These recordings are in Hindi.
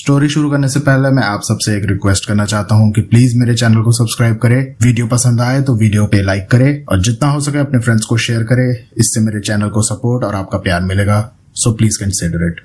स्टोरी शुरू करने से पहले मैं आप सबसे एक रिक्वेस्ट करना चाहता हूँ कि प्लीज मेरे चैनल को सब्सक्राइब करें, वीडियो पसंद आए तो वीडियो पे लाइक करें और जितना हो सके अपने फ्रेंड्स को शेयर करें। इससे मेरे चैनल को सपोर्ट और आपका प्यार मिलेगा, so please consider it.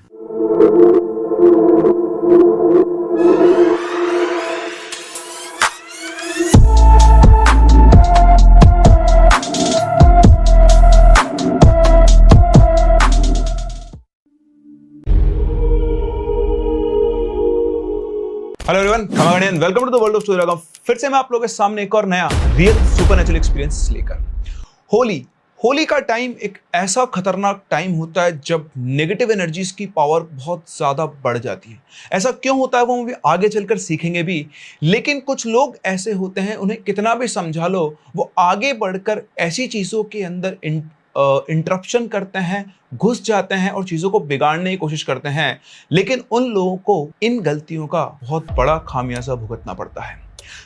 Hello everyone, and welcome to the world of story dragon. फिर से मैं आप लोगों के सामने एक और नया रियल सुपरनेचुरल एक्सपीरियंस लेकर। होली का टाइम एक ऐसा खतरनाक टाइम होता है जब नेगेटिव एनर्जीज की पावर बहुत ज़्यादा बढ़ जाती है। ऐसा क्यों होता है वो हम भी आगे चलकर सीखेंगे भी, लेकिन कुछ लोग ऐसे होते हैं उन्हें कितना भी समझा लो वो आगे बढ़कर ऐसी चीज़ों के अंदर इंटरप्शन करते हैं, घुस जाते हैं और चीज़ों को बिगाड़ने की कोशिश करते हैं, लेकिन उन लोगों को इन गलतियों का बहुत बड़ा खामियाजा भुगतना पड़ता है।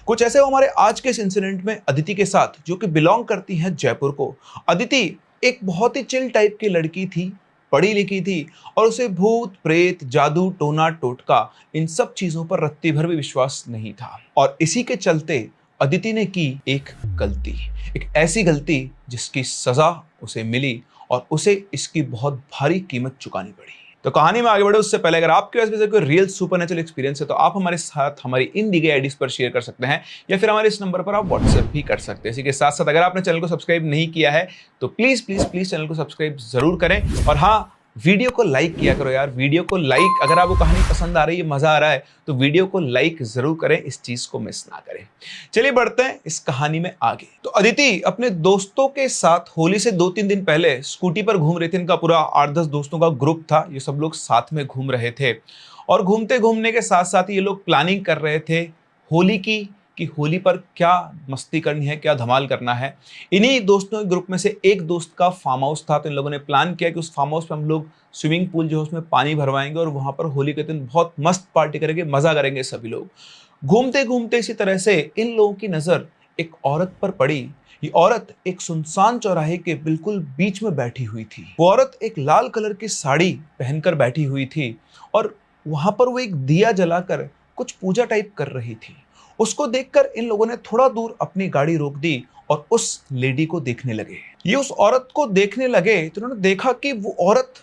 कुछ ऐसे हमारे आज के इस इंसिडेंट में अदिति के साथ, जो कि बिलोंग करती है जयपुर को। अदिति एक बहुत ही चिल टाइप की लड़की थी, पढ़ी लिखी थी और उसे भूत प्रेत, जादू, टोना टोटका इन सब चीज़ों पर रत्ती भर भी विश्वास नहीं था। और इसी के चलते अदिति ने की एक गलती, एक ऐसी गलती जिसकी सजा उसे मिली और उसे इसकी बहुत भारी कीमत चुकानी पड़ी। तो कहानी में आगे बढ़े उससे पहले अगर आपके पास भी कोई रियल सुपरनेचुरल एक्सपीरियंस है तो आप हमारे साथ हमारी इन दी गई आईडीज पर शेयर कर सकते हैं या फिर हमारे इस नंबर पर आप व्हाट्सएप भी कर सकते हैं। इसी के साथ साथ अगर आपने चैनल को सब्सक्राइब नहीं किया है तो प्लीज प्लीज प्लीज चैनल को सब्सक्राइब जरूर करें और हाँ, वीडियो को लाइक किया करो यार। वीडियो को लाइक, अगर आपको कहानी पसंद आ रही है, मजा आ रहा है तो वीडियो को लाइक जरूर करें, इस चीज को मिस ना करें। चलिए बढ़ते हैं इस कहानी में आगे। तो अदिति अपने दोस्तों के साथ होली से 2-3 दिन पहले स्कूटी पर घूम रहे थे। इनका पूरा 8-10 दोस्तों का ग्रुप था, ये सब लोग साथ में घूम रहे थे और घूमते घूमने के साथ साथ ये लोग प्लानिंग कर रहे थे होली की, कि होली पर क्या मस्ती करनी है, क्या धमाल करना है। इन्हीं दोस्तों के ग्रुप में से एक दोस्त का फार्म हाउस था, तो इन लोगों ने प्लान किया कि उस फार्म हाउस पर हम लोग स्विमिंग पूल जो है उसमें पानी भरवाएंगे और वहां पर होली के दिन बहुत मस्त पार्टी करेंगे, मजा करेंगे सभी लोग। घूमते घूमते इसी तरह से इन लोगों की नजर एक औरत पर पड़ी। ये औरत एक सुनसान चौराहे के बिल्कुल बीच में बैठी हुई थी। वो औरत एक लाल कलर की साड़ी पहनकर बैठी हुई थी और वहां पर वो एक दिया जलाकर कुछ पूजा टाइप कर रही थी। उसको देखकर इन लोगों ने थोड़ा दूर अपनी गाड़ी रोक दी और उस लेडी को देखने लगे। ये उस औरत को देखने लगे तो उन्होंने देखा कि वो औरत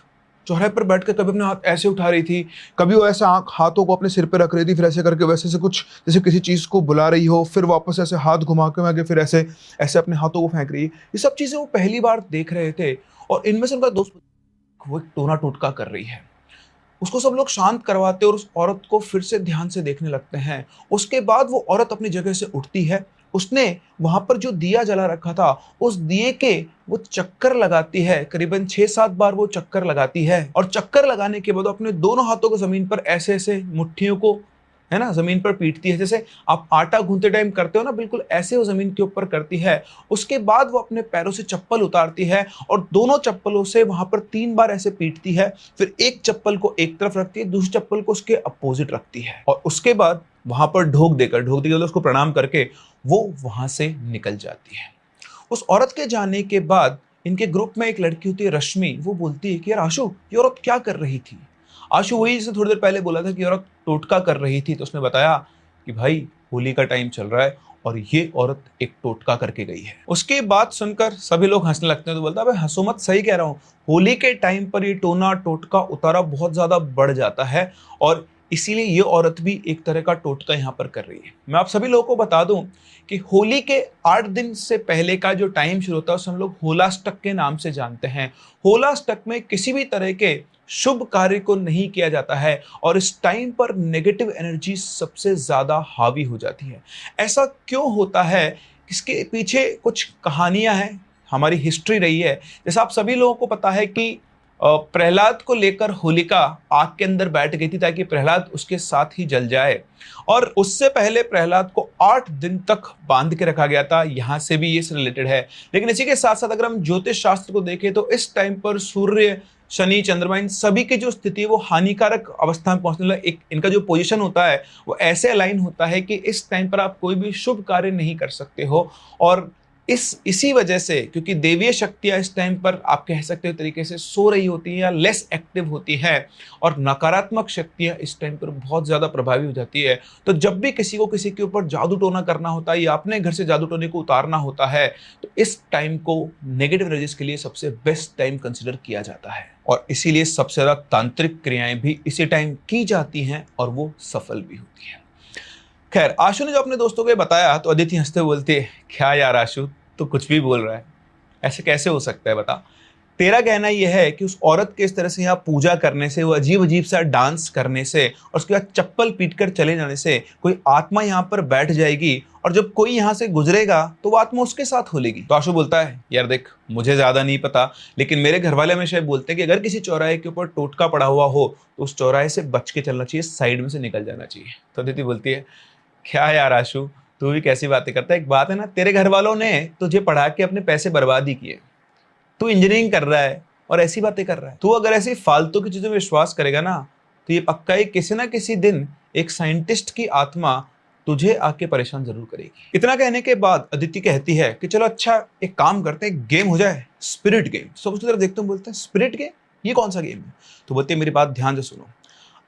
चौराहे पर बैठकर कभी अपने हाथ ऐसे उठा रही थी, कभी वो ऐसे हाथों को अपने सिर पे रख रही थी, फिर ऐसे करके वैसे से कुछ जैसे किसी चीज को बुला रही हो, फिर वापस ऐसे हाथ घुमा के आगे फिर ऐसे ऐसे अपने हाथों को फेंक रही है। ये सब चीजें वो पहली बार देख रहे थे और इनमें से उनका दोस्त वो एक टोना टोटका कर रही है। उसको सब लोग शांत करवाते और उस औरत को फिर से ध्यान से देखने लगते हैं। उसके बाद वो औरत अपनी जगह से उठती है। उसने वहां पर जो दिया जला रखा था उस दिए के वो चक्कर लगाती है, करीबन 6-7 बार वो चक्कर लगाती है और चक्कर लगाने के बाद अपने दोनों हाथों को जमीन पर ऐसे ऐसे मुट्ठियों को, है ना, जमीन पर पीटती है, जैसे आप आटा गूंथते टाइम करते हो ना, बिल्कुल ऐसे वो जमीन के ऊपर करती है। उसके बाद वो अपने पैरों से चप्पल उतारती है और दोनों चप्पलों से वहां पर 3 बार ऐसे पीटती है। फिर एक चप्पल को एक तरफ रखती है, दूसरी चप्पल को उसके अपोजिट रखती है और उसके बाद वहां पर ढोक देकर उसको प्रणाम करके वो वहां से निकल जाती है। उस औरत के जाने के बाद इनके ग्रुप में एक लड़की होती है रश्मि। वो बोलती है कि यार आशु, ये औरत क्या कर रही थी। आशु वही जिसने थोड़ी देर पहले बोला था कि औरत टोटका कर रही थी, तो उसने बताया कि भाई होली का टाइम चल रहा है और ये औरत एक टोटका करके गई है। उसकी बात सुनकर सभी लोग हंसने लगते हैं। तो बोलता है भाई हंसो मत, सही कह रहा हूँ, होली के टाइम पर ये टोना टोटका उतारा बहुत ज्यादा बढ़ जाता है और इसीलिए ये औरत भी एक तरह का टोटका यहाँ पर कर रही है। मैं आप सभी लोगों को बता दूं कि होली के 8 दिन से पहले का जो टाइम शुरू होता है उसे हम लोग होलाष्टक के नाम से जानते हैं। होलाष्टक में किसी भी तरह के शुभ कार्य को नहीं किया जाता है और इस टाइम पर नेगेटिव एनर्जी सबसे ज्यादा हावी हो जाती है। ऐसा क्यों होता है, इसके पीछे कुछ कहानियां हैं, हमारी हिस्ट्री रही है। जैसा आप सभी लोगों को पता है कि प्रहलाद को लेकर होलिका आग के अंदर बैठ गई थी ताकि प्रहलाद उसके साथ ही जल जाए और उससे पहले प्रहलाद को 8 दिन तक बांध के रखा गया था। यहां से भी ये रिलेटेड है। लेकिन इसी के साथ साथ अगर हम ज्योतिष शास्त्र को देखें तो इस टाइम पर सूर्य, शनि, चंद्रमा इन सभी की जो स्थिति है वो हानिकारक अवस्था में पहुंचने लगा। एक इनका जो पोजीशन होता है वो ऐसे अलाइन होता है कि इस टाइम पर आप कोई भी शुभ कार्य नहीं कर सकते हो और इसी वजह से, क्योंकि देवीय शक्तियां इस टाइम पर आप कह सकते हो तरीके से सो रही होती है या लेस एक्टिव होती है, और नकारात्मक शक्तियां इस टाइम पर बहुत ज्यादा प्रभावी हो जाती है। तो जब भी किसी को किसी के ऊपर जादू टोना करना होता है या अपने घर से जादू टोने को उतारना होता है, तो इस टाइम को नेगेटिव एनर्जीज के लिए सबसे बेस्ट टाइम कंसिडर किया जाता है, और इसीलिए सबसे ज्यादा तांत्रिक क्रियाएं भी इसी टाइम की जाती हैं और वो सफल भी होती है। खैर, आशु ने जो अपने दोस्तों को ये बताया तो अदिति हंसते बोलती है, क्या यार आशु, तो कुछ भी बोल रहा है, ऐसे कैसे हो सकता है, बता। तेरा कहना यह है कि उस औरत के इस तरह से यहाँ पूजा करने से, वो अजीब अजीब सा डांस करने से और उसके बाद चप्पल पीटकर चले जाने से कोई आत्मा यहाँ पर बैठ जाएगी, और जब कोई यहाँ से गुजरेगा तो वो आत्मा उसके साथ होलेगी। तो आशु बोलता है, यार देख, मुझे ज्यादा नहीं पता, लेकिन मेरे घर वाले हमेशा बोलते हैं कि अगर किसी चौराहे के ऊपर टोटका पड़ा हुआ हो तो उस चौराहे से बच के चलना चाहिए, साइड में से निकल जाना चाहिए। तो अदिति बोलती है, क्या यार आशु, तू भी कैसी बातें करता है। एक बात है ना, तेरे घर वालों ने तुझे पढ़ा के अपने पैसे बर्बाद ही किए, तू इंजीनियरिंग कर रहा है और ऐसी बातें कर रहा है। तू अगर ऐसी फालतू की चीजों में विश्वास करेगा ना, तो ये पक्का ही किसी ना किसी दिन एक साइंटिस्ट की आत्मा तुझे आके परेशान जरूर करेगी। इतना कहने के बाद अदिति कहती है कि चलो अच्छा, एक काम करते हैं, गेम हो जाए, स्पिरिट गेम। सब उसकी तरफ देखते हैं, बोलते हैं स्पिरिट गेम, ये कौन सा गेम है। तो बोलते हैं, मेरी बात ध्यान से सुनो,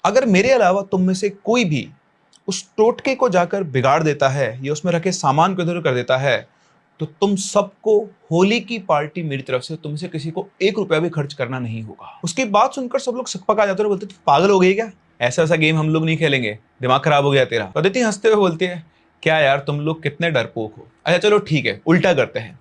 अगर मेरे अलावा तुम में से कोई भी उस टोटके को जाकर बिगाड़ देता है या उसमें रखे सामान को इधर कर देता है, तो तुम सबको होली की पार्टी मेरी तरफ से, तुमसे किसी को 1 रुपया भी खर्च करना नहीं होगा। उसकी बात सुनकर सब लोग सकपका जाते हैं, बोलते तू पागल हो गई क्या, ऐसा ऐसा गेम हम लोग नहीं खेलेंगे, दिमाग खराब हो गया तेरा। अदिति हंसते हुए बोलती है, क्या यार तुम लोग कितने डरपोक हो। अच्छा चलो ठीक है, उल्टा करते हैं,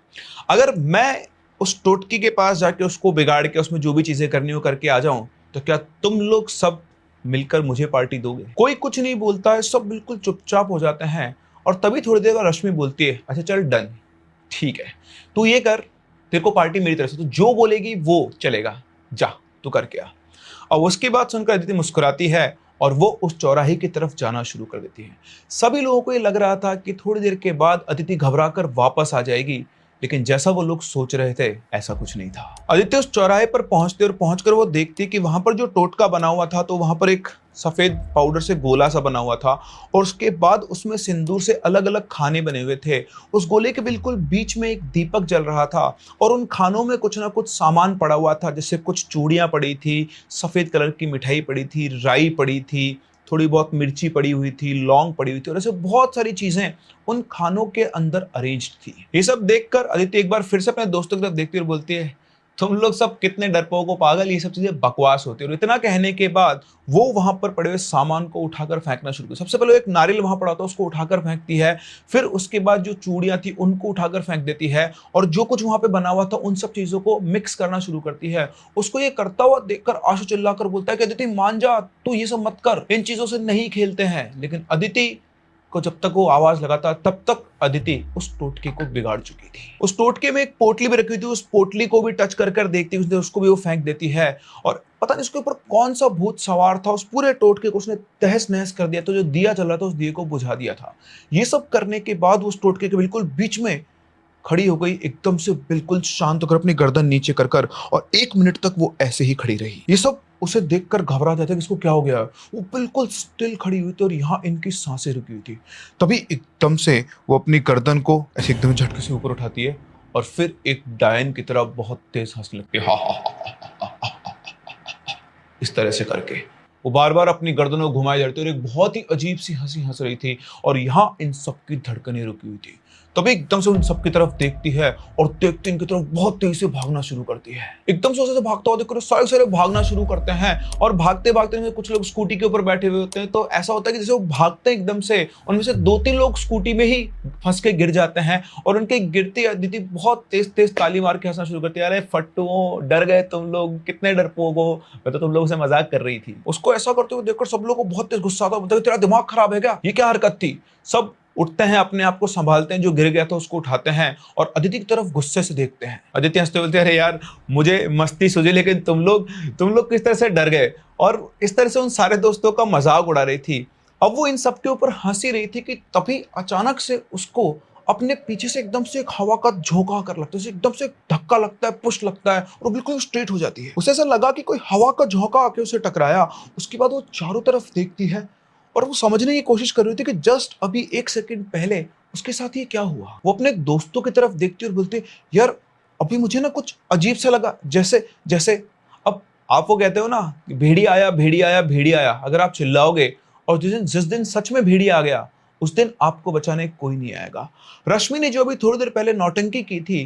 अगर मैं उस टोटकी के पास जाके उसको बिगाड़ के उसमें जो भी चीजें करनी हो करके आ जाऊं, तो क्या तुम लोग सब मिलकर मुझे पार्टी दोगे। कोई कुछ नहीं बोलता है, सब बिल्कुल चुपचाप हो जाते हैं। और तभी थोड़ी देर बाद रश्मि बोलती है, अच्छा चल डन, ठीक है, तू ये कर, तेरे को पार्टी मेरी तरफ से, तू जो बोलेगी वो चलेगा, जा तू करके आ। और उसकी बात सुनकर अदिति मुस्कुराती है और वो उस चौराहे की तरफ जाना शुरू कर देती है। सभी लोगों को ये लग रहा था कि थोड़ी देर के बाद अदिति घबराकर वापस आ जाएगी, लेकिन जैसा वो लोग सोच रहे थे ऐसा कुछ नहीं था। अदिति उस चौराहे पर पहुंचते और पहुंचकर वो देखती कि वहां पर जो टोटका बना हुआ था, तो वहां पर एक सफेद पाउडर से गोला सा बना हुआ था, और उसके बाद उसमें सिंदूर से अलग अलग खाने बने हुए थे। उस गोले के बिल्कुल बीच में एक दीपक जल रहा था, और उन खानों में कुछ ना कुछ सामान पड़ा हुआ था, जैसे कुछ चूड़ियां पड़ी थी, सफेद कलर की मिठाई पड़ी थी, राई पड़ी थी, थोड़ी बहुत मिर्ची पड़ी हुई थी, लौंग पड़ी हुई थी, और ऐसे बहुत सारी चीजें उन खानों के अंदर अरेंज्ड थी। ये सब देखकर अदिति एक बार फिर से अपने दोस्तों की तरफ देखती और बोलती है, तुम लोग सब कितने डरपोक हो पागल, ये सब चीजें बकवास होती है। और इतना कहने के बाद वो वहां पर पड़े हुए सामान को उठाकर फेंकना शुरू कर। सबसे पहले एक नारियल वहां पड़ा था, उसको उठाकर फेंकती है, फिर उसके बाद जो चूड़ियां थी उनको उठाकर फेंक देती है, और जो कुछ वहां पे बना हुआ था उन सब चीजों को मिक्स करना शुरू करती है। उसको ये करता हुआ देखकर आशु चिल्लाकर बोलता है कि अदिति मान जा, तू ये सब मत कर, इन चीजों से नहीं खेलते हैं। लेकिन अदिति को जब तक वो आवाज लगाता तब तक अदिति उस टोटके को बिगाड़ चुकी थी। उस टोटके में एक पोटली भी रखी थी, उस पोटली को भी टच कर देखती, उसको भी वो फेंक देती है, और पता नहीं उसके ऊपर कौन सा भूत सवार था, उस पूरे टोटके को उसने तहस नहस कर दिया। तो जो दिया जल रहा था उस दिए को बुझा दिया था। ये सब करने के बाद उस टोटके के बिल्कुल बीच में खड़ी हो गई, एकदम से बिल्कुल शांत होकर अपनी गर्दन नीचे कर, और 1 मिनट तक वो ऐसे ही खड़ी रही। ये सब उसे देखकर घबरा जाता है कि इसको क्या हो गया। वो बिल्कुल स्टिल खड़ी हुई थी और यहाँ इनकी सांसें रुकी हुई थी। तभी एकदम से वो अपनी गर्दन को ऐसे एकदम झटके से ऊपर उठाती है, और फिर एक डायन की तरह बहुत तेज हंसने लगती है, हा हा हा, इस तरह से करके वो बार बार अपनी गर्दन को घुमाई जा रही थी, और एक बहुत ही अजीब सी हंसी हंस रही थी, और यहाँ इन सबकी धड़कनें रुकी हुई थी। तभी एकदम से उन सबकी तरफ देखती है, और देखते इनकी तरफ बहुत तेजी से भागना शुरू करती है। एकदम से उसे भागता हुआ देखकर सारे भागना शुरू करते हैं, और भागते भागते कुछ लोग स्कूटी के ऊपर बैठे हुए होते हैं। तो ऐसा होता है कि जैसे वो भागते एकदम से उनमें से 2-3 लोग स्कूटी में ही फंस के गिर जाते हैं, और उनके गिरते अदिति बहुत तेज ताली मार के हंसना शुरू करती है, अरे फट्टुओं, डर गए तुम लोग, कितने डरपोक हो, मैं तो तुम लोगों से मजाक कर रही थी। उसको ऐसा करते हुए देखकर सब लोगों को बहुत तेज गुस्सा आता है, तेरा दिमाग खराब है क्या, ये क्या हरकत थी। सब उठते हैं, अपने आप को संभालते हैं, जो गिर गया था उसको उठाते हैं, और अदिति की तरफ गुस्से से देखते हैं। अदिति हंसते बोलते हैं, अरे यार मुझे मस्ती सूझी, लेकिन तुम लोग किस तरह से डर गए। और इस तरह से उन सारे दोस्तों का मजाक उड़ा रही थी। अब वो इन सबके ऊपर हंसी रही थी कि तभी अचानक से उसको अपने पीछे से एकदम से एक हवा का झोंका कर लगता है, एकदम से धक्का लगता है, पुश लगता है, और बिल्कुल स्ट्रेट हो जाती है। उसे ऐसा लगा कि कोई हवा का झोंका आके उसे टकराया। उसके बाद वो चारों तरफ देखती है, और वो समझने की कोशिश कर रही थी कि जस्ट अभी 1 सेकंड पहले उसके साथ ये क्या हुआ। वो अपने दोस्तों की तरफ देखती और बोलती, यार अभी मुझे ना कुछ अजीब सा लगा, जैसे जैसे अब आप वो कहते हो ना कि भेड़िया आया भेड़िया आया भेड़िया आया, अगर आप चिल्लाओगे और जिस दिन सच में भेड़िया आ गया उस दिन आपको बचाने कोई नहीं आएगा। रश्मि ने जो अभी थोड़ी देर पहले नौटंकी की थी,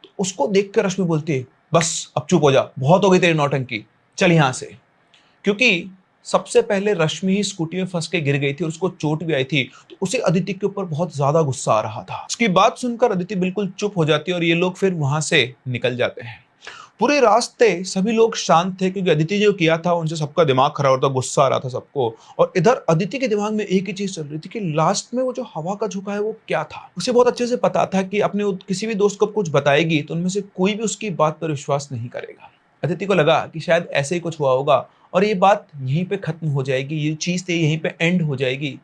तो उसको देखकर रश्मि बोलती है, बस अब चुप हो जा, बहुत हो गई तेरी नौटंकी, चल यहां से। क्योंकि सबसे पहले रश्मि ही स्कूटी में फंस के गिर गई थी और उसको चोट भी आई थी, तो उसे अदिति के ऊपर बहुत ज्यादा गुस्सा आ रहा था। उसकी बात सुनकर अदिति बिल्कुल चुप हो जाती है और ये लोग फिर वहां से निकल जाते हैं। पूरे रास्ते सभी लोग शांत थे क्योंकि अदिति जो किया था उनसे सबका दिमाग खराब हो रहा था, गुस्सा आ रहा था सबको। और इधर अदिति के दिमाग में एक ही चीज चल रही थी कि लास्ट में वो जो हवा का झोंका है वो क्या था। उसे बहुत अच्छे से पता था कि अपने किसी भी दोस्त को कुछ बताएगी तो उनमें से कोई भी उसकी बात पर विश्वास नहीं करेगा। अदिति को लगा कि शायद ऐसे ही कुछ हुआ होगा और ये बात यहीं पे खत्म हो जाएगी, ये चीज तो यहीं पे एंड हो जाएगी।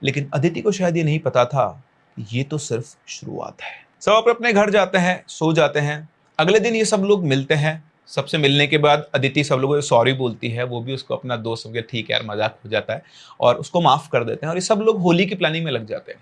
लेकिन अदिति को शायद ये नहीं पता था कि ये तो सिर्फ शुरुआत है। सब अपने अपने घर जाते हैं, सो जाते हैं। अगले दिन ये सब लोग मिलते हैं। सबसे मिलने के बाद अदिति सब लोगों को सॉरी बोलती है, वो भी उसको अपना दोस्त समझे, ठीक है यार मजाक हो जाता है, और उसको माफ कर देते हैं और ये सब लोग होली की प्लानिंग में लग जाते हैं।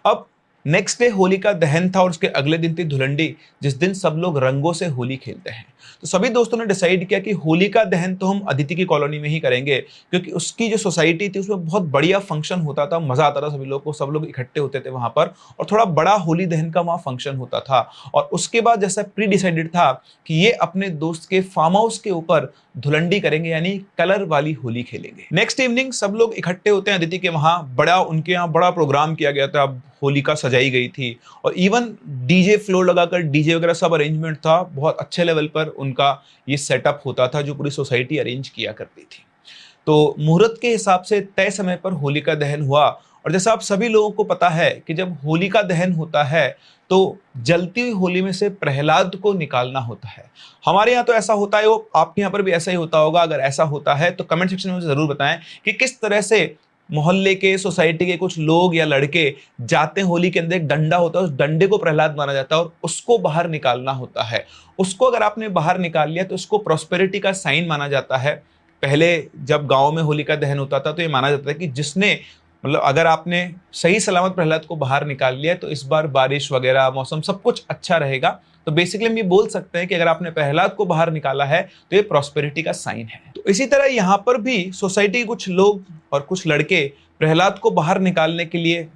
अब नेक्स्ट डे होली का दहन था और उसके अगले दिन थी धुलंडी, जिस दिन सब लोग रंगों से होली खेलते हैं। तो सभी दोस्तों ने डिसाइड किया कि होली का दहन तो हम अदिति की कॉलोनी में ही करेंगे, क्योंकि उसकी जो सोसाइटी थी उसमें बहुत बढ़िया फंक्शन होता था, मजा आता था सभी लोगों को, सब लोग इकट्ठे होते थे वहां पर और थोड़ा बड़ा होली दहन का वहां फंक्शन होता था। और उसके बाद जैसा प्री डिसाइडेड था कि ये अपने दोस्त के फार्म हाउस के ऊपर धुलंडी करेंगे, यानी कलर वाली होली खेलेंगे। नेक्स्ट इवनिंग सब लोग इकट्ठे होते हैं अदिति के वहां। उनके यहाँ बड़ा प्रोग्राम किया गया था, होलिका सजाई गई थी और इवन डीजे फ्लोर लगाकर डीजे वगैरह सब अरेंजमेंट था। बहुत अच्छे लेवल पर उनका ये सेटअप होता था जो पूरी सोसाइटी अरेंज किया करती थी। तो मुहूर्त के हिसाब से तय समय पर होलिका दहन हुआ। और जैसा आप सभी लोगों को पता है कि जब होलिका दहन होता है तो जलती हुई होली में से प्रहलाद को निकालना होता है। हमारे यहाँ तो ऐसा होता है, वो आपके यहाँ पर भी ऐसा ही होता होगा। अगर ऐसा होता है तो कमेंट सेक्शन में मुझे जरूर बताएं कि किस तरह से मोहल्ले के, सोसाइटी के कुछ लोग या लड़के जाते हैं। होली के अंदर एक डंडा होता है, उस डंडे को प्रहलाद माना जाता है और उसको बाहर निकालना होता है। उसको अगर आपने बाहर निकाल लिया तो उसको प्रॉस्पेरिटी का साइन माना जाता है। पहले जब गांव में होली का दहन होता था तो ये माना जाता था कि जिसने मतलब अगर आपने सही सलामत प्रहलाद को बाहर निकाल लिया तो इस बार बारिश वगैरह, मौसम सब कुछ अच्छा रहेगा। तो बेसिकली हम ये बोल सकते हैं कि अगर आपने प्रहलाद को बाहर निकाला है तो ये प्रॉस्पेरिटी का साइन है। तो इसी तरह यहाँ पर भी सोसाइटी के कुछ लोग और कुछ लड़के प्रहलाद को बाहर निकालने के लिए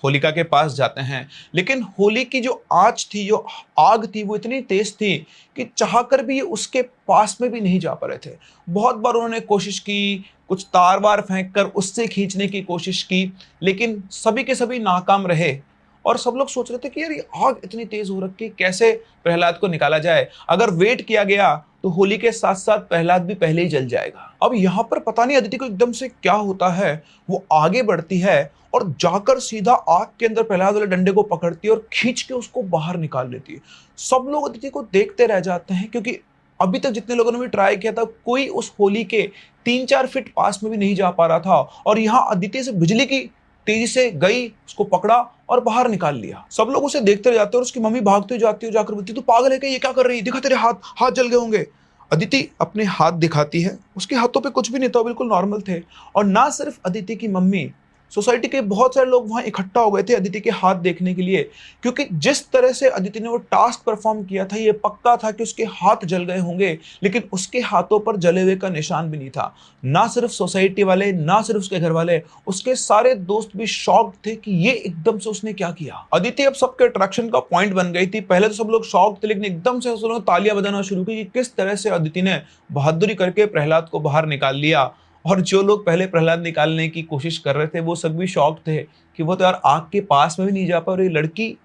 होलिका के पास जाते हैं। लेकिन होली की जो आंच थी, जो आग थी, वो इतनी तेज थी कि चाहकर भी ये उसके पास में भी नहीं जा पा रहे थे। बहुत बार उन्होंने कोशिश की, कुछ तार वार फेंक कर उससे खींचने की कोशिश की, लेकिन सभी के सभी नाकाम रहे। और सब लोग सोच रहे थे कि यार ये आग इतनी तेज हो रखी, कैसे प्रहलाद को निकाला जाए। अगर वेट किया गया तो होली के साथ साथ प्रहलाद भी पहले ही जल जाएगा। अब यहाँ पर पता नहीं अदिति को एकदम से क्या होता है, वो आगे बढ़ती है और जाकर सीधा आग के अंदर प्रहलाद वाले डंडे को पकड़ती है और खींच के उसको बाहर निकाल लेती है। सब लोग अदिति को देखते रह जाते हैं क्योंकि अभी तक जितने लोगों ने भी ट्राई किया था कोई उस होली के 3-4 फीट पास में भी नहीं जा पा रहा था। और यहाँ अदिति से बिजली की तेजी से गई, उसको पकड़ा और बाहर निकाल लिया। सब लोग उसे देखते रह जाते हैं और उसकी मम्मी भागते जाती है, जाकर बोलती तू पागल है क्या, ये क्या कर रही है, दिखा तेरे हाथ जल गए होंगे। अदिति अपने हाथ दिखाती है, उसके हाथों पे कुछ भी नहीं था, बिल्कुल नॉर्मल थे। और ना सिर्फ अदिति की मम्मी, सोसाइटी के बहुत सारे लोग वहां इकट्ठा हो गए थे अदिति के हाथ देखने के लिए, क्योंकि जिस तरह से अदिति ने वो टास्क परफॉर्म किया था ये पक्का था कि उसके हाथ जल गए होंगे। लेकिन उसके हाथों पर जले हुए का निशान भी नहीं था। ना सिर्फ सोसाइटी वाले, ना सिर्फ उसके घर वाले, उसके सारे दोस्त भी शॉक्ड थे कि ये एकदम से उसने क्या किया। अदिति अब सबके अट्रैक्शन का पॉइंट बन गई थी। पहले तो सब लोग शॉक्ड थे, लेकिन एकदम से उन्होंने तालियां बजाना शुरू की कि किस तरह से अदिति ने बहादुरी करके प्रहलाद को बाहर निकाल लिया। और जो लोग पहले प्रहलाद निकालने की कोशिश कर रहे थे वो सब भी शॉक थे कि वो तो यार आग के पास में भी नहीं जा पा, और ये लड़की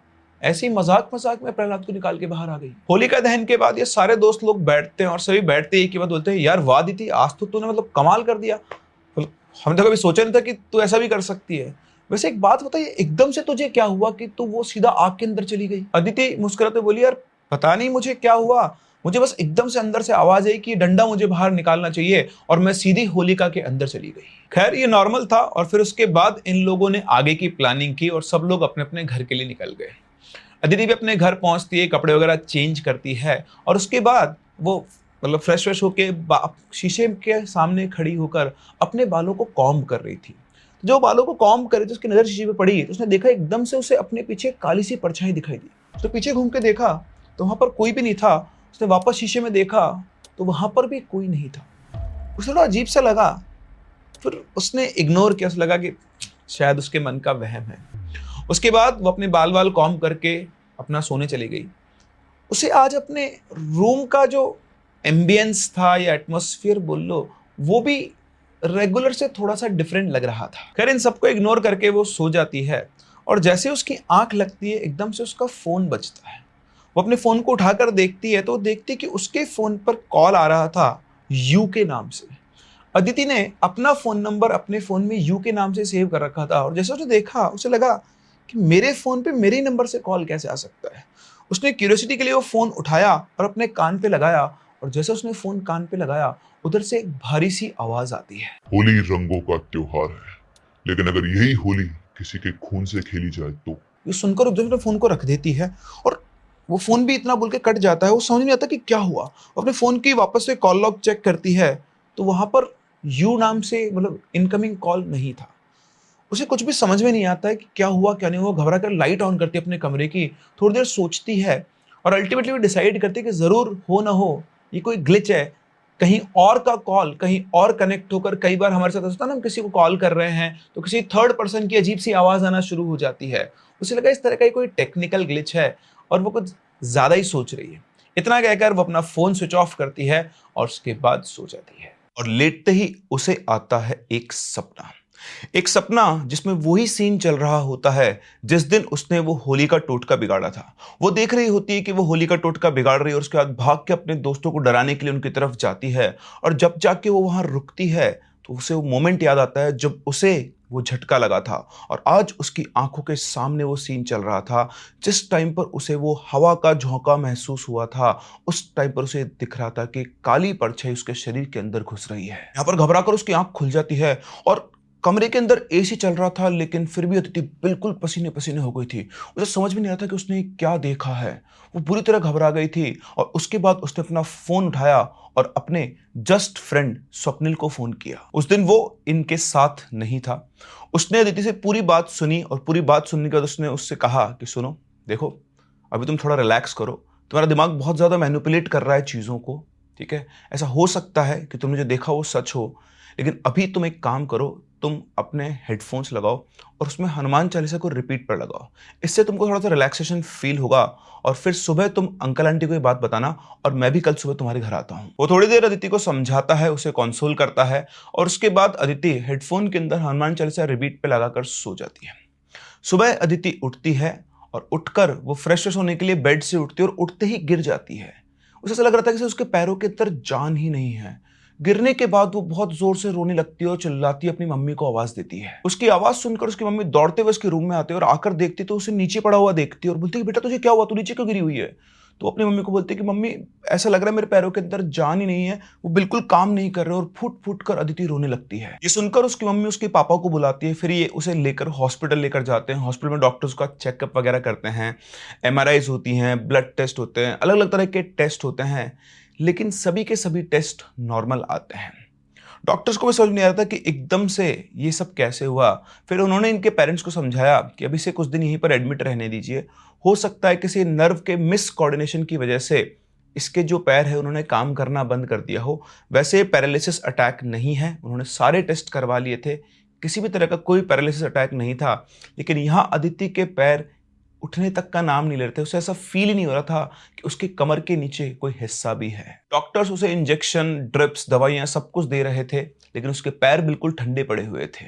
ऐसी मजाक में प्रहलाद को निकाल के बाहर आ गई। होलिका दहन के बाद ये सारे दोस्त लोग बैठते हैं और सभी बैठते एक ही बात बोलते हैं, यार वाह दीदी, आज तो तूने मतलब कमाल कर दिया, हमने तो कभी सोचा नहीं था कि तू ऐसा भी कर सकती है। वैसे एक बात बताइए, एकदम से तुझे क्या हुआ कि तू वो सीधा आग के अंदर चली गई? अदिति मुस्कुराते बोली, यार पता नहीं मुझे क्या हुआ, मुझे बस एकदम से अंदर से आवाज आई कि डंडा मुझे बाहर निकालना चाहिए और मैं सीधी होलिका के अंदर चली गई। खैर ये नॉर्मल था। और फिर उसके बाद इन लोगों ने आगे की प्लानिंग की और सब लोग अपने अपने घर के लिए निकल गए। अदिति भी अपने घर पहुंचती है, कपड़े वगैरह चेंज करती है और उसके बाद वो मतलब फ्रेश होके शीशे के सामने खड़ी होकर अपने बालों को कॉम्ब कर रही थी। तो जो बालों को कॉम्ब करे तो उसकी नजर शीशे पे पड़ी तो उसने देखा एकदम से उसे अपने पीछे काली सी परछाई दिखाई दी। उसने पीछे घूम के देखा तो वहां पर कोई भी नहीं था। उसने वापस शीशे में देखा तो वहां पर भी कोई नहीं था। उसे थोड़ा अजीब सा लगा, फिर उसने इग्नोर किया। उसे लगा कि शायद उसके मन का वहम है। उसके बाद वो अपने बाल बाल कॉम्ब करके अपना सोने चली गई। उसे आज अपने रूम का जो एम्बियंस था या एटमॉस्फेयर बोल लो, वो भी रेगुलर से थोड़ा सा डिफरेंट लग रहा था। खैर इन सबको इग्नोर करके वो सो जाती है और जैसे उसकी आंख लगती है एकदम से उसका फोन बजता है। वो अपने फोन को उठाकर देखती है तो देखती है कि उसके फोन पर कॉल आ रहा था यू के नाम से। अदिति ने अपना फोन नंबर अपने फोन में यू के नाम से सेव कर रखा था और जैसे उसने देखा उसे लगा कि मेरे फोन पे मेरे नंबर से कॉल कैसे आ सकता है। उसने क्यूरियोसिटी के लिए वो फोन उठाया और अपने कान पे लगाया और जैसे उसने फोन कान पे लगाया उधर से एक भारी सी आवाज आती है। होली रंगों का त्योहार है, लेकिन अगर यही होली किसी के खून से खेली जाए तो। ये सुनकर एकदम से फोन को रख देती है और वो फोन भी इतना बोल के कट जाता है। वो समझ नहीं आता कि क्या हुआ। वो अपने फोन की वापस से कॉल लॉग चेक करती है तो वहां पर यू नाम से मतलब इनकमिंग कॉल नहीं था। उसे कुछ भी समझ में नहीं आता है कि क्या हुआ क्या नहीं हुआ। घबरा कर लाइट ऑन करती है अपने कमरे की, थोड़ी देर सोचती है और अल्टीमेटली वो डिसाइड करती है कि जरूर हो ना हो ये कोई ग्लिच है, कहीं और का कॉल कहीं और कनेक्ट होकर। कई बार हमारे साथ होता है ना, हम किसी को कॉल कर रहे हैं तो किसी थर्ड पर्सन की अजीब सी आवाज आना शुरू हो जाती है। उसे लगा इस तरह का ही कोई टेक्निकल ग्लिच है और वो कुछ ज्यादा ही सोच रही है। इतना कहकर वो अपना फोन स्विच ऑफ करती है और उसके बाद सो जाती है। और लेटते ही उसे आता है एक सपना। एक सपना जिसमें वही सीन चल रहा होता है जिस दिन उसने वो होली का टोटका बिगाड़ा था। वो देख रही होती है कि वो होली का टोटका बिगाड़ रही है और उसके बाद भाग के अपने दोस्तों को डराने के लिए उनकी तरफ जाती है। और जब जाके वो वहां रुकती है तो उसे वो मोमेंट याद आता है जब उसे वो झटका लगा था और आज उसकी आंखों के सामने वो सीन चल रहा था। जिस टाइम पर उसे वो हवा का झोंका महसूस हुआ था उस टाइम पर उसे दिख रहा था कि काली परछाई उसके शरीर के अंदर घुस रही है। यहाँ पर घबराकर उसकी आंख खुल जाती है और कमरे के अंदर एसी चल रहा था लेकिन फिर भी अदिति बिल्कुल पसीने पसीने हो गई थी। उसे समझ में नहीं आता कि उसने क्या देखा है। वो बुरी तरह घबरा गई थी और उसके बाद उसने अपना फोन उठाया और अपने जस्ट फ्रेंड स्वप्निल को फोन किया। उस दिन वो इनके साथ नहीं था। उसने अदिति से पूरी बात सुनी और पूरी बात सुनने के बाद उसने उससे कहा कि सुनो देखो, अभी तुम थोड़ा रिलैक्स करो, तुम्हारा दिमाग बहुत ज्यादा मैनिपुलेट कर रहा है चीजों को, ठीक है। ऐसा हो सकता है कि तुमने जो देखा वो सच हो, लेकिन अभी तुम एक काम करो, तुम अपने हेडफोन्स लगाओ और उसमें हनुमान चालीसा को रिपीट पर लगाओ। इससे तुमको थोड़ा सा रिलैक्सेशन फील होगा और फिर सुबह तुम अंकल आंटी को ये बात बताना और मैं भी कल सुबह तुम्हारे घर आता हूँ। वो थोड़ी देर अदिति को समझाता है, उसे कंसोल करता है और उसके बाद अदिति हेडफोन के अंदर हनुमान चालीसा रिपीट पे लगाकर सो जाती है। सुबह अदिति उठती है और उठकर वो फ्रेश होने के लिए बेड से उठती है और उठते ही गिर जाती है। उसे ऐसा लग रहा था कि उसके पैरों के अंदर जान ही नहीं है। गिरने के बाद वो बहुत जोर से रोने लगती है और चिल्लाती है, अपनी मम्मी को आवाज देती है। उसकी आवाज सुनकर उसकी मम्मी दौड़ते हुए उसके रूम में आते हैं और आकर देखती तो उसे नीचे पड़ा हुआ देखती है और बोलती है बेटा तुझे क्या हुआ, तू नीचे क्यों गिरी हुई है। तो अपनी मम्मी को बोलती है कि मम्मी ऐसा लग रहा है मेरे पैरों के अंदर जान ही नहीं है, वो बिल्कुल काम नहीं कर रहे और फुट फुट कर अदिति रोने लगती है। ये सुनकर उसकी मम्मी उसके पापा को बुलाती है। फिर ये उसे लेकर हॉस्पिटल लेकर जाते हैं। हॉस्पिटल में डॉक्टर्स का चेकअप वगैरह करते हैं, MRIs होती हैं, ब्लड टेस्ट होते हैं, अलग अलग तरह के टेस्ट होते हैं, लेकिन सभी के सभी टेस्ट नॉर्मल आते हैं। डॉक्टर्स को भी समझ नहीं आ रहा था कि एकदम से ये सब कैसे हुआ। फिर उन्होंने इनके पेरेंट्स को समझाया कि अभी से कुछ दिन यहीं पर एडमिट रहने दीजिए, हो सकता है किसी नर्व के मिस कोऑर्डिनेशन की वजह से इसके जो पैर है उन्होंने काम करना बंद कर दिया हो। वैसे पैरालिसिस अटैक नहीं है, उन्होंने सारे टेस्ट करवा लिए थे, किसी भी तरह का कोई पैरालिसिस अटैक नहीं था। लेकिन यहाँ अदिति के पैर उठने तक का नाम नहीं ले रहे थे। उसे ऐसा फील ही नहीं हो रहा था कि उसके कमर के नीचे कोई हिस्सा भी है। डॉक्टर्स उसे इंजेक्शन, ड्रिप्स, दवाइयां सब कुछ दे रहे थे, लेकिन उसके पैर बिल्कुल ठंडे पड़े हुए थे।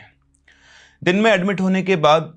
दिन में एडमिट होने के बाद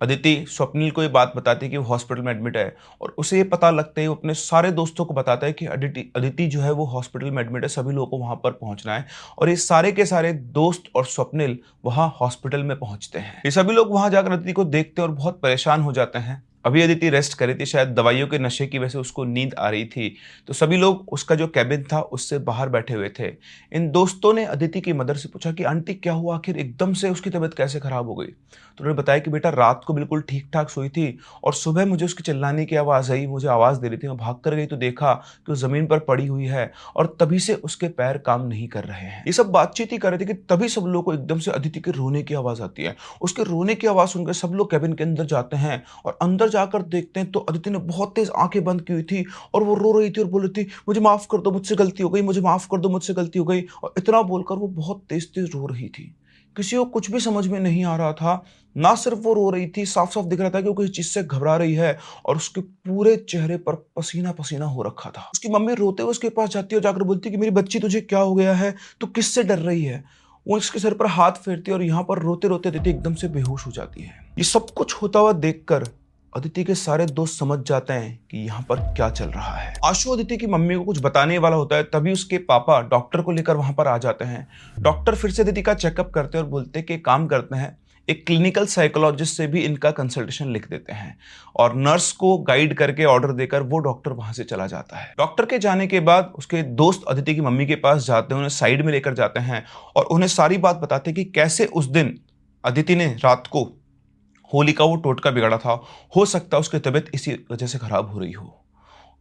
अदिति स्वप्निल को ये बात बताती है कि वो हॉस्पिटल में एडमिट है और उसे ये पता लगता है, वो अपने सारे दोस्तों को बताता है कि अदिति जो है वो हॉस्पिटल में एडमिट है, सभी लोगों को वहां पर पहुंचना है। और ये सारे के सारे दोस्त और स्वप्निल वहां हॉस्पिटल में पहुंचते हैं। ये सभी लोग वहां जाकर अदिति को देखते हैं और बहुत परेशान हो जाते हैं। अभी अदिति रेस्ट कर रही थी, शायद दवाइयों के नशे की वजह से उसको नींद आ रही थी। तो सभी लोग उसका जो कैबिन था उससे बाहर बैठे हुए थे। इन दोस्तों ने अदिति की मदर से पूछा कि आंटी क्या हुआ, आखिर एकदम से उसकी तबीयत कैसे खराब हो गई। तो उन्होंने बताया कि बेटा रात को बिल्कुल ठीक ठाक सोई थी और सुबह मुझे उसकी चिल्लाने की आवाज़ आई, मुझे आवाज़ दे रही थी। मैं भाग कर गई तो देखा कि वो ज़मीन पर पड़ी हुई है और तभी से उसके पैर काम नहीं कर रहे हैं। ये सब बातचीत ही कर रहे थे कि तभी सब लोगों को एकदम से अदिति के रोने की आवाज़ आती है। उसके रोने की आवाज़ सुनकर सब लोग कैबिन के अंदर जाते हैं और अंदर जाकर देखते हैं तो अदिति ने बहुत तेज आंखें बंद की हुई थी और वो रो रही थी और बोल रही थी मुझे माफ़ कर दो, मुझसे गलती हो गई, मुझे माफ़ कर दो, मुझसे गलती हो गई। और इतना बोलकर वो बहुत तेज तेज रो रही थी। किसी को कुछ भी समझ में नहीं आ रहा था। ना सिर्फ वो रो रही थी, साफ साफ दिख रहा था कि वो किसी चीज से घबरा रही है और उसके पूरे चेहरे पर पसीना पसीना हो रखा था। उसकी मम्मी रोते हुए उसके पास जाती है और जाकर बोलती है कि मेरी बच्ची तुझे क्या हो गया है, तू किससे डर रही है। वो इसके सर पर हाथ फेरती है और यहाँ पर रोते रोते अदिति एकदम से बेहोश हो जाती है। ये सब कुछ होता हुआ देखकर अदिति के सारे दोस्त समझ जाते हैं कि यहाँ पर क्या चल रहा है। आशु अदिति की मम्मी को कुछ बताने वाला होता है, तभी उसके पापा डॉक्टर को लेकर वहां पर आ जाते हैं। डॉक्टर फिर से अदिति का चेकअप करते हैं और बोलते हैं कि काम करते हैं, एक क्लिनिकल साइकोलॉजिस्ट से भी इनका कंसल्टेशन लिख देते हैं और नर्स को गाइड करके ऑर्डर देकर वो डॉक्टर वहां से चला जाता है। डॉक्टर के जाने के बाद उसके दोस्त अदिति की मम्मी के पास जाते हैं, उन्हें साइड में लेकर जाते हैं और उन्हें सारी बात बताते हैं कि कैसे उस दिन अदिति ने रात को होली का वो टोटका बिगाड़ा था। हो सकता है उसकी तबीयत इसी वजह से खराब हो रही हो।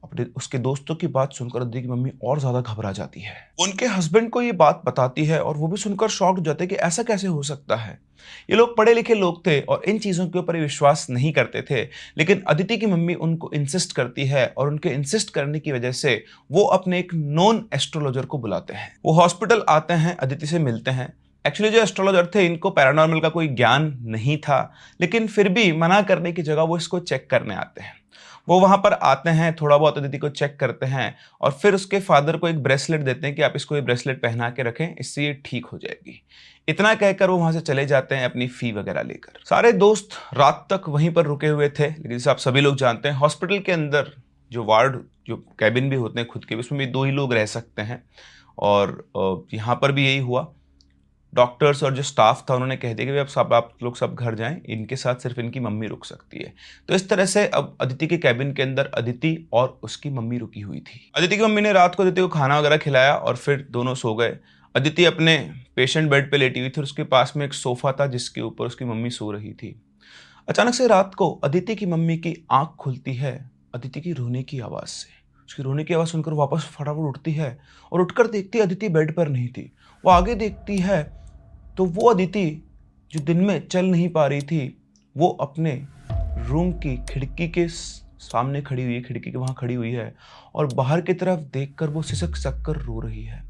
अपने उसके दोस्तों की बात सुनकर अदिति की मम्मी और ज्यादा घबरा जाती है। उनके हस्बैंड को ये बात बताती है और वो भी सुनकर शॉक्ड हो जाते हैं कि ऐसा कैसे हो सकता है। ये लोग पढ़े लिखे लोग थे और इन चीजों के ऊपर विश्वास नहीं करते थे, लेकिन अदिति की मम्मी उनको इंसिस्ट करती है और उनके इंसिस्ट करने की वजह से वो अपने एक नॉन एस्ट्रोलॉजर को बुलाते हैं। वो हॉस्पिटल आते हैं, अदिति से मिलते हैं। एक्चुअली जो एस्ट्रोलॉजर थे इनको पैरानॉर्मल का कोई ज्ञान नहीं था, लेकिन फिर भी मना करने की जगह वो इसको चेक करने आते हैं। वो वहां पर आते हैं, थोड़ा बहुत अदिति को चेक करते हैं और फिर उसके फादर को एक ब्रेसलेट देते हैं कि आप इसको ये ब्रेसलेट पहना के रखें, इससे ये ठीक हो जाएगी। इतना कहकर वो वहां से चले जाते हैं अपनी फी वगैरह लेकर। सारे दोस्त रात तक वहीं पर रुके हुए थे, लेकिन जैसे आप सभी लोग जानते हैं हॉस्पिटल के अंदर जो वार्ड जो कैबिन भी होते हैं खुद के, उसमें भी 2 ही लोग रह सकते हैं और यहाँ पर भी यही हुआ। डॉक्टर्स और जो स्टाफ था उन्होंने कह दिया कि अब आप लोग सब घर जाएं, इनके साथ सिर्फ इनकी मम्मी रुक सकती है। तो इस तरह से अब अदिति के कैबिन के अंदर अदिति और उसकी मम्मी रुकी हुई थी। अदिति की मम्मी ने रात को अदिति को खाना वगैरह खिलाया और फिर दोनों सो गए। अदिति अपने पेशेंट बेड पे लेटी हुई थी और उसके पास में एक सोफा था जिसके ऊपर उसकी मम्मी सो रही थी। अचानक से रात को अदिति की मम्मी की आंख खुलती है अदिति की रोने की आवाज से। उसकी रोने की आवाज सुनकर वापस फटाफट उठती है और उठकर देखती है अदिति बेड पर नहीं थी। वो आगे देखती है तो वो अदिति जो दिन में चल नहीं पा रही थी वो अपने रूम की खिड़की के सामने खड़ी हुई है, खिड़की के वहां खड़ी हुई है और बाहर की तरफ देखकर वो सिसक सक कर रो रही है।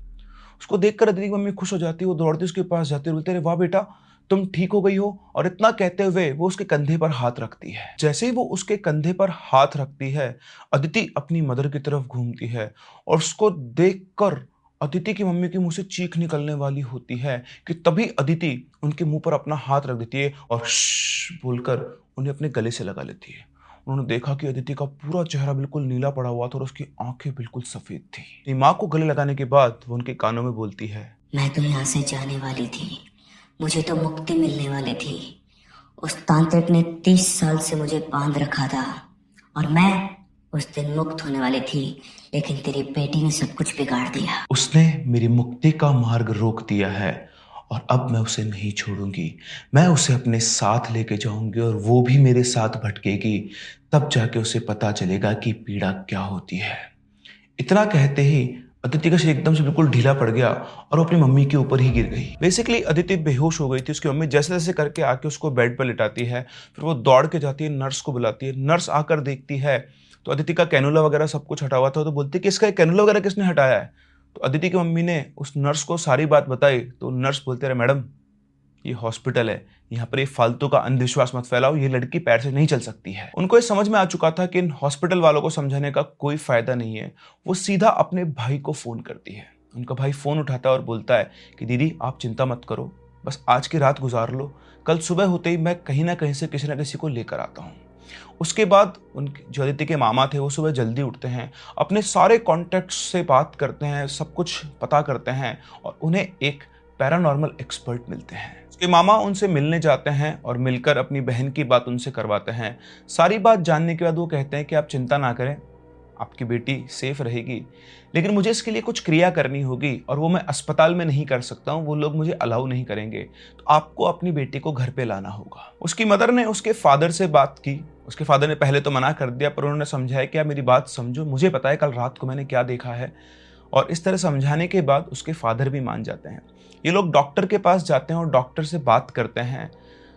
उसको देखकर अदिति की मम्मी खुश हो जाती है, वो दौड़ती उसके पास जाती है, बोलते अरे वाह बेटा तुम ठीक हो गई हो। और इतना कहते हुए वो उसके कंधे पर हाथ रखती है। जैसे ही वो उसके कंधे पर हाथ रखती है अदिति अपनी मदर की तरफ घूमती है और उसको देखकर अदिति की मम्मी के मुंह से चीख निकलने वाली होती है कि तभी अदिति उनके मुंह पर अपना हाथ रख देती है और श्श बोलकर उन्हें अपने गले से लगा लेती है। उन्होंने देखा कि अदिति का पूरा चेहरा बिल्कुल नीला पड़ा हुआ था और उसकी आंखें बिल्कुल सफेद थी। अपनी माँ को गले लगाने के बाद वो उनके कानों में बोलती है, मैं तो यहाँ से जाने वाली थी, मुझे तो मुक्ति मिलने वाली थी। उस तांत्रिक ने 30 साल से मुझे बांध रखा था और मैं उस दिन मुक्त होने वाली थी, लेकिन तेरी बेटी ने सब कुछ बिगाड़ दिया। उसने मेरी मुक्ति का मार्ग रोक दिया है और अब मैं उसे नहीं छोड़ूंगी। मैं उसे अपने साथ लेके जाऊंगी और वो भी मेरे साथ भटकेगी, तब जाके उसे पता चलेगा कि पीड़ा क्या होती है। इतना कहते ही अदिति का शरीर एकदम से बिल्कुल ढीला पड़ गया और वो अपनी मम्मी के ऊपर ही गिर गई। बेसिकली अदिति बेहोश हो गई थी। उसकी मम्मी जैसे जैसे करके आके उसको बेड पर लिटाती है, फिर वो दौड़ के जाती है, नर्स को बुलाती है। नर्स आकर देखती है तो अदिति का कैनुला वगैरह सब कुछ हटा हुआ था। तो बोलती है कि इसका कैनुला वगैरह किसने हटाया है। तो अदिति की मम्मी ने उस नर्स को सारी बात बताई। तो नर्स बोलते रहे, मैडम ये हॉस्पिटल है, यहाँ पर ये फालतू का अंधविश्वास मत फैलाओ, ये लड़की पैर से नहीं चल सकती है। उनको ये समझ में आ चुका था कि इन हॉस्पिटल वालों को समझाने का कोई फायदा नहीं है। वो सीधा अपने भाई को फोन करती है। उनका भाई फोन उठाता है और बोलता है कि दीदी आप चिंता मत करो, बस आज की रात गुजार लो, कल सुबह होते ही मैं कहीं ना कहीं से किसी ना किसी को लेकर आता हूँ। उसके बाद उनके जो अदिति के मामा थे वो सुबह जल्दी उठते हैं, अपने सारे कॉन्टैक्ट्स से बात करते हैं, सब कुछ पता करते हैं और उन्हें एक पैरानॉर्मल एक्सपर्ट मिलते हैं। उसके मामा उनसे मिलने जाते हैं और मिलकर अपनी बहन की बात उनसे करवाते हैं। सारी बात जानने के बाद वो कहते हैं कि आप चिंता ना करें, आपकी बेटी सेफ रहेगी, लेकिन मुझे इसके लिए कुछ क्रिया करनी होगी और वो मैं अस्पताल में नहीं कर सकता हूँ, वो लोग मुझे अलाउ नहीं करेंगे, तो आपको अपनी बेटी को घर पे लाना होगा। उसकी मदर ने उसके फादर से बात की। उसके फादर ने पहले तो मना कर दिया, पर उन्होंने समझाया कि आप मेरी बात समझो, मुझे पता है कल रात को मैंने क्या देखा है। और इस तरह समझाने के बाद उसके फादर भी मान जाते हैं। ये लोग डॉक्टर के पास जाते हैं और डॉक्टर से बात करते हैं,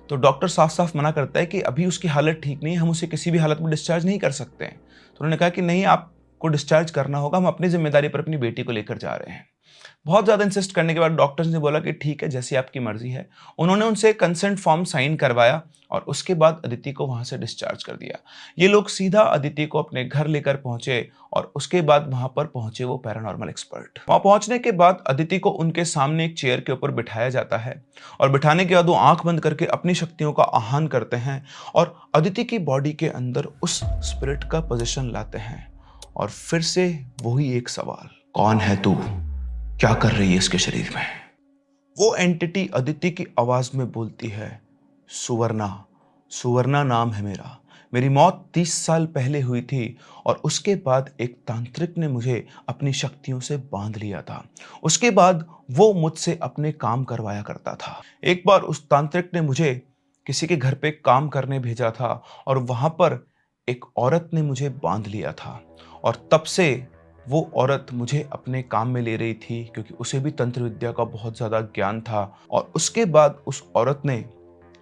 तो डॉक्टर साफ साफ मना करता है कि अभी उसकी हालत ठीक नहीं है, हम उसे किसी भी हालत में डिस्चार्ज नहीं कर सकते हैं। तो उन्होंने कहा कि नहीं, आपको डिस्चार्ज करना होगा, हम अपनी जिम्मेदारी पर अपनी बेटी को लेकर जा रहे हैं। बहुत ज़्यादा इंसिस्ट करने के बाद डॉक्टर्स ने बोला कि ठीक है, जैसी आपकी मर्जी है। उन्होंने उनसे कंसेंट फॉर्म साइन करवाया और उसके बाद अदिति को वहाँ से डिस्चार्ज कर दिया। ये लोग सीधा अदिति को अपने घर लेकर पहुंचे और उसके बाद वहाँ पर पहुंचे वो पैरानॉर्मल एक्सपर्ट। वहाँ पहुंचने के बाद अदिति को उनके सामने एक चेयर के ऊपर बिठाया जाता है और बिठाने के बाद वो आंख बंद करके अपनी शक्तियों का आह्वान करते हैं और अदिति की बॉडी के अंदर उस स्पिरिट का पोजीशन लाते हैं। और फिर से वही एक सवाल, कौन है तू, क्या कर रही है इसके शरीर में? वो एंटिटी अदिति की आवाज में बोलती है, सुवर्णा, सुवर्णा नाम है मेरा, मेरी मौत 30 साल पहले हुई थी और उसके बाद एक तांत्रिक ने मुझे अपनी शक्तियों से बांध लिया था। उसके बाद वो मुझसे अपने काम करवाया करता था। एक बार उस तांत्रिक ने मुझे किसी के घर पे काम करने भेजा था और वहां पर एक औरत ने मुझे बांध लिया था और तब से वो औरत मुझे अपने काम में ले रही थी क्योंकि उसे भी तंत्र विद्या का बहुत ज़्यादा ज्ञान था। और उसके बाद उस औरत ने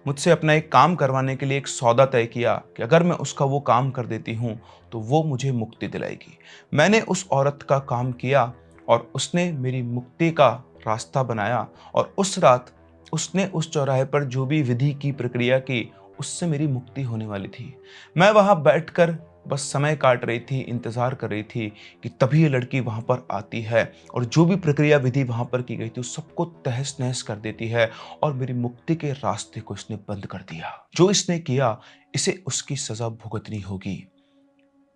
मुझसे अपना एक काम करवाने के लिए एक सौदा तय किया कि अगर मैं उसका वो काम कर देती हूँ तो वो मुझे मुक्ति दिलाएगी। मैंने उस औरत का काम किया और उसने मेरी मुक्ति का रास्ता बनाया और उस रात उसने उस चौराहे पर जो भी विधि की प्रक्रिया की, उससे मेरी मुक्ति होने वाली थी। मैं वहाँ बैठकर बस समय काट रही थी, इंतज़ार कर रही थी कि तभी ये लड़की वहाँ पर आती है और जो भी प्रक्रिया विधि वहाँ पर की गई थी उस सबको तहस नहस कर देती है और मेरी मुक्ति के रास्ते को इसने बंद कर दिया। जो इसने किया, इसे उसकी सज़ा भुगतनी होगी।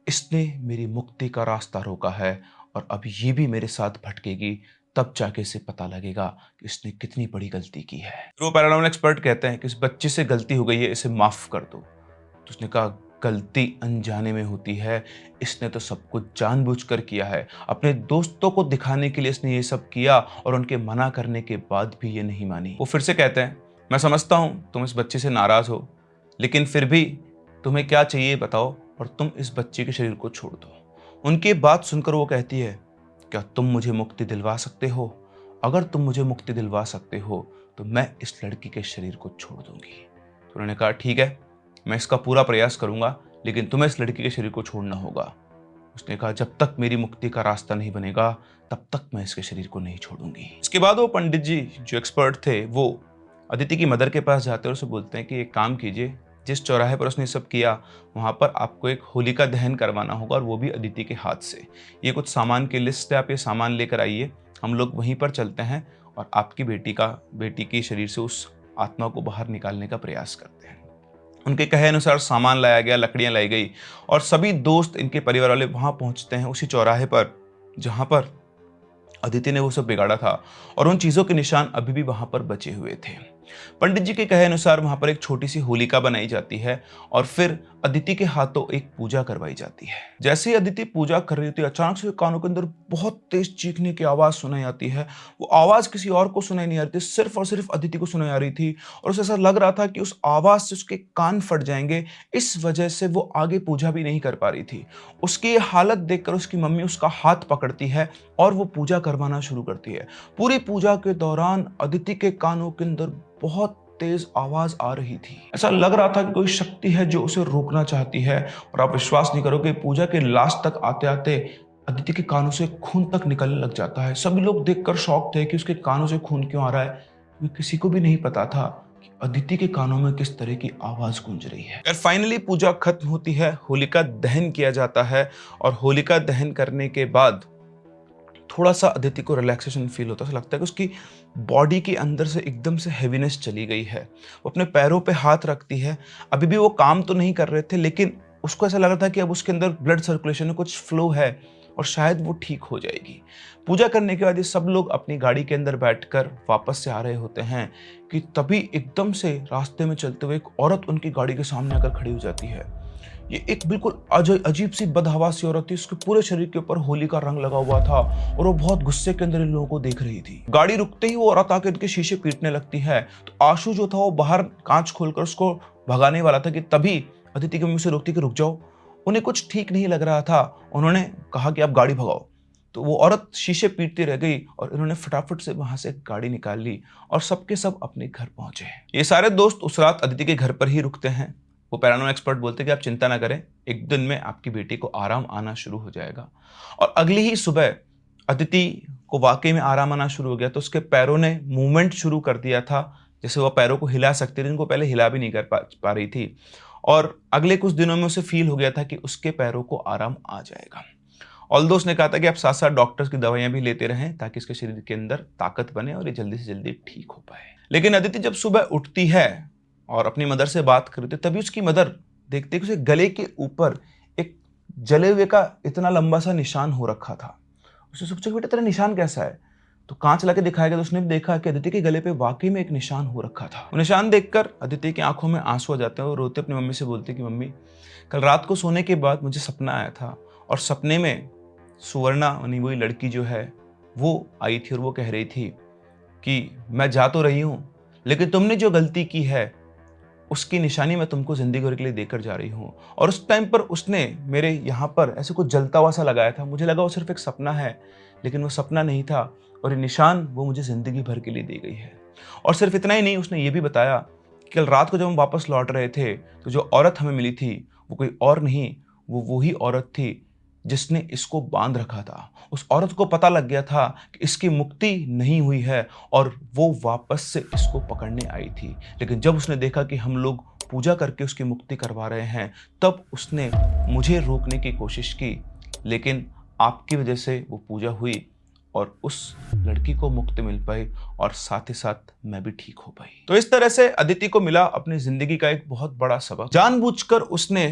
इसने मेरी मुक्ति का रास्ता रोका है और अब ये भी मेरे साथ भटकेगी, तब जाके इसे पता लगेगा कि इसने कितनी बड़ी गलती की है। तो पैरानॉर्मल एक्सपर्ट कहते हैं कि इस बच्चे से गलती हो गई है, इसे माफ़ कर दो। तो उसने कहा, गलती अनजाने में होती है, इसने तो सब कुछ जानबूझकर किया है। अपने दोस्तों को दिखाने के लिए इसने ये सब किया और उनके मना करने के बाद भी ये नहीं मानी। वो फिर से कहते हैं, मैं समझता हूँ तुम इस बच्चे से नाराज़ हो, लेकिन फिर भी तुम्हें क्या चाहिए बताओ और तुम इस बच्चे के शरीर को छोड़ दो। उनकी बात सुनकर वो कहती है, क्या तुम मुझे मुक्ति दिलवा सकते हो? अगर तुम मुझे मुक्ति दिलवा सकते हो तो मैं इस लड़की के शरीर को छोड़ दूंगी। तो उन्होंने कहा, ठीक है, मैं इसका पूरा प्रयास करूंगा, लेकिन तुम्हें इस लड़की के शरीर को छोड़ना होगा। उसने कहा, जब तक मेरी मुक्ति का रास्ता नहीं बनेगा तब तक मैं इसके शरीर को नहीं छोड़ूंगी। इसके बाद वो पंडित जी जो एक्सपर्ट थे वो अदिति की मदर के पास जाते हैं और उसे बोलते हैं कि एक काम कीजिए, जिस चौराहे पर उसने सब किया वहाँ पर आपको एक होलिका दहन करवाना होगा और वो भी अदिति के हाथ से। ये कुछ सामान की लिस्ट है, आप ये सामान लेकर आइए, हम लोग वहीं पर चलते हैं और आपकी बेटी के शरीर से उस आत्मा को बाहर निकालने का प्रयास करते हैं। उनके कहे अनुसार सामान लाया गया, लकड़ियाँ लाई गई और सभी दोस्त, इनके परिवार वाले वहाँ पहुँचते हैं उसी चौराहे पर जहाँ पर अदिति ने वो सब बिगाड़ा था और उन चीज़ों के निशान अभी भी वहाँ पर बचे हुए थे। पंडित जी के कहे अनुसार वहाँ पर एक छोटी सी होलिका बनाई जाती है और फिर अदिति के हाथों एक पूजा करवाई जाती है। जैसे ही अदिति पूजा कर रही होती है, अचानक से कानों के अंदर बहुत तेज चीखने की आवाज़ सुनाई आती है। वो आवाज़ किसी और को सुनाई नहीं आ रही थी, सिर्फ और सिर्फ अदिति को सुनाई आ रही थी और उसे ऐसा लग रहा था कि उस आवाज़ से उसके कान फट जाएंगे। इस वजह से वो आगे पूजा भी नहीं कर पा रही थी। उसकी ये हालत देखकर उसकी मम्मी उसका हाथ पकड़ती है और वो पूजा करवाना शुरू करती है। पूरी पूजा के दौरान अदिति के कानों के अंदर बहुत तेज आवाज आ रही थी। ऐसा लग रहा था कि कोई शक्ति है जो उसे रोकना चाहती है और आप विश्वास नहीं करोगे, पूजा के लास्ट तक आते आते अदिति के कानों से खून तक निकलने लग जाता है। सभी लोग देखकर शॉक थे कि उसके कानों से खून क्यों आ रहा है, क्योंकि किसी को भी नहीं पता था कि अदिति के कानों में किस तरह की आवाज गूंज रही है। और फाइनली पूजा खत्म होती है, होलिका दहन किया जाता है और होलिका दहन करने के बाद थोड़ा सा अदिति को रिलैक्सेशन फील होता है। ऐसा लगता है कि उसकी बॉडी के अंदर से एकदम से हैवीनेस चली गई है। वो अपने पैरों पे हाथ रखती है। अभी भी वो काम तो नहीं कर रहे थे, लेकिन उसको ऐसा लग रहा था कि अब उसके अंदर ब्लड सर्कुलेशन में कुछ फ्लो है और शायद वो ठीक हो जाएगी। पूजा करने के बाद ये सब लोग अपनी गाड़ी के अंदर बैठकर वापस से आ रहे होते हैं कि तभी एकदम से रास्ते में चलते हुए एक औरत उनकी गाड़ी के सामने आकर खड़ी हो जाती है। ये एक बिल्कुल अजीब सी बदहवास सी औरत थी। उसके पूरे शरीर के ऊपर होली का रंग लगा हुआ था और वो बहुत गुस्से के अंदर इन लोगों को देख रही थी। गाड़ी रुकते ही वो औरत आकर इनके शीशे पीटने लगती है। तो आशु जो था वो बाहर कांच खोलकर उसको भगाने वाला था कि तभी अदिति की मम्मी से रोकती कि रुक जाओ। उन्हें कुछ ठीक नहीं लग रहा था। उन्होंने कहा कि आप गाड़ी भगाओ। तो वो औरत शीशे पीटती रह गई और इन्होंने फटाफट से वहां से गाड़ी निकाल ली और सबके सब अपने घर पहुंचे। ये सारे दोस्त उस रात अदिति के घर पर ही रुकते हैं। वो पैरानॉर्मल एक्सपर्ट बोलते हैं कि आप चिंता ना करें, एक दिन में आपकी बेटी को आराम आना शुरू हो जाएगा। और अगली ही सुबह अदिति को वाकई में आराम आना शुरू हो गया। तो उसके पैरों ने मूवमेंट शुरू कर दिया था, जैसे वो पैरों को हिला सकती थी, जिनको पहले हिला भी नहीं कर पा रही थी। और अगले कुछ दिनों में उसे फील हो गया था कि उसके पैरों को आराम आ जाएगा। ऑल्दो उसने कहा था कि आप साथ साथ डॉक्टर्स की दवाइयां भी लेते रहें ताकि इसके शरीर के अंदर ताकत बने और ये जल्दी से जल्दी ठीक हो पाए। लेकिन अदिति जब सुबह उठती है और अपनी मदर से बात करती है, तभी उसकी मदर देखते कि उसे गले के ऊपर एक जले हुए का इतना लंबा सा निशान हो रखा था। उसने सोचा कि बेटा तेरा निशान कैसा है? तो कांच ला के दिखाया गया तो उसने भी देखा कि अदिति के गले पे वाकई में एक निशान हो रखा था। वो निशान देखकर अदिति की आंखों में आंसू आ जाते हैं और रोते अपनी मम्मी से बोलती कि मम्मी, कल रात को सोने के बाद मुझे सपना आया था और सपने में सुवर्णा यानी वही लड़की जो है वो आई थी और वो कह रही थी कि मैं जा तो रही हूँ, लेकिन तुमने जो गलती की है उसकी निशानी मैं तुमको जिंदगी भर के लिए देकर जा रही हूँ। और उस टाइम पर उसने मेरे यहाँ पर ऐसे कुछ जलता हुआ सा लगाया था। मुझे लगा वो सिर्फ एक सपना है, लेकिन वो सपना नहीं था और ये निशान वो मुझे जिंदगी भर के लिए दी गई है। और सिर्फ इतना ही नहीं, उसने ये भी बताया कि कल रात को जब हम वापस लौट रहे थे तो जो औरत हमें मिली थी वो कोई और नहीं, वो वही औरत थी जिसने इसको बांध रखा था। उस औरत को पता लग गया था कि इसकी मुक्ति नहीं हुई है और वो वापस से इसको पकड़ने आई थी। लेकिन जब उसने देखा कि हम लोग पूजा करके उसकी मुक्ति करवा रहे हैं, तब उसने मुझे रोकने की कोशिश की, लेकिन आपकी वजह से वो पूजा हुई और उस लड़की को मुक्ति मिल पाई और साथ ही साथ मैं भी ठीक हो पाई। तो इस तरह से अदिति को मिला अपनी जिंदगी का एक बहुत बड़ा सबक। जानबूझकर उसने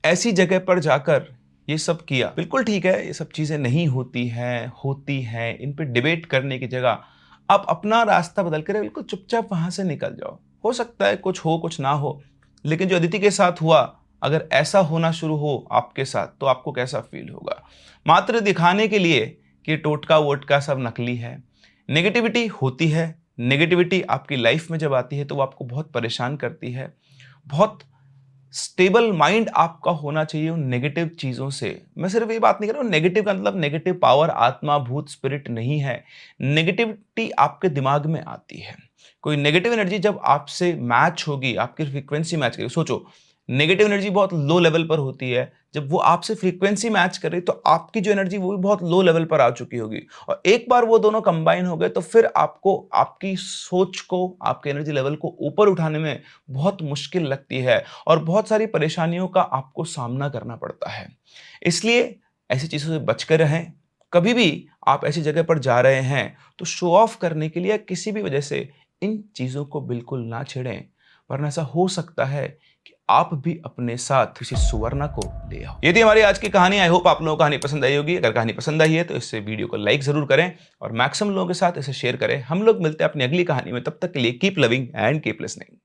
ऐसी जगह पर जाकर ये सब किया। बिल्कुल ठीक है, ये सब चीजें नहीं होती हैं, इन पे डिबेट करने की जगह आप अपना रास्ता बदल कर बिल्कुल चुपचाप वहां से निकल जाओ। हो सकता है कुछ हो कुछ ना हो, लेकिन जो अदिति के साथ हुआ, अगर ऐसा होना शुरू हो आपके साथ तो आपको कैसा फील होगा? मात्र दिखाने के लिए कि टोटका वोटका सब नकली है। नेगेटिविटी होती है, नेगेटिविटी आपकी लाइफ में जब आती है तो वो आपको बहुत परेशान करती है। बहुत स्टेबल माइंड आपका होना चाहिए उन नेगेटिव चीज़ों से। मैं सिर्फ ये बात नहीं कर रहा हूँ, नेगेटिव का मतलब नेगेटिव पावर, आत्मा, भूत, स्पिरिट नहीं है। नेगेटिविटी आपके दिमाग में आती है। कोई नेगेटिव एनर्जी जब आपसे मैच होगी, आपकी फ्रीक्वेंसी मैच करेगी। सोचो, नेगेटिव एनर्जी बहुत लो लेवल पर होती है, जब वो आपसे फ्रीक्वेंसी मैच कर रही तो आपकी जो एनर्जी वो भी बहुत लो लेवल पर आ चुकी होगी। और एक बार वो दोनों कंबाइन हो गए तो फिर आपको आपकी सोच को, आपके एनर्जी लेवल को ऊपर उठाने में बहुत मुश्किल लगती है और बहुत सारी परेशानियों का आपको सामना करना पड़ता है। इसलिए ऐसी चीज़ों से बचकर रहें। कभी भी आप ऐसी जगह पर जा रहे हैं तो शो ऑफ करने के लिए किसी भी वजह से इन चीज़ों को बिल्कुल ना छेड़ें, वरना ऐसा हो सकता है कि आप भी अपने साथ किसी सुवर्णा को ले आओ। ये थी हमारी आज की कहानी। आई होप आप लोगों को कहानी पसंद आई होगी। अगर कहानी पसंद आई है तो इससे वीडियो को लाइक जरूर करें और मैक्सिमम लोगों के साथ इसे शेयर करें। हम लोग मिलते हैं अपनी अगली कहानी में। तब तक के लिए keep loving and keep listening.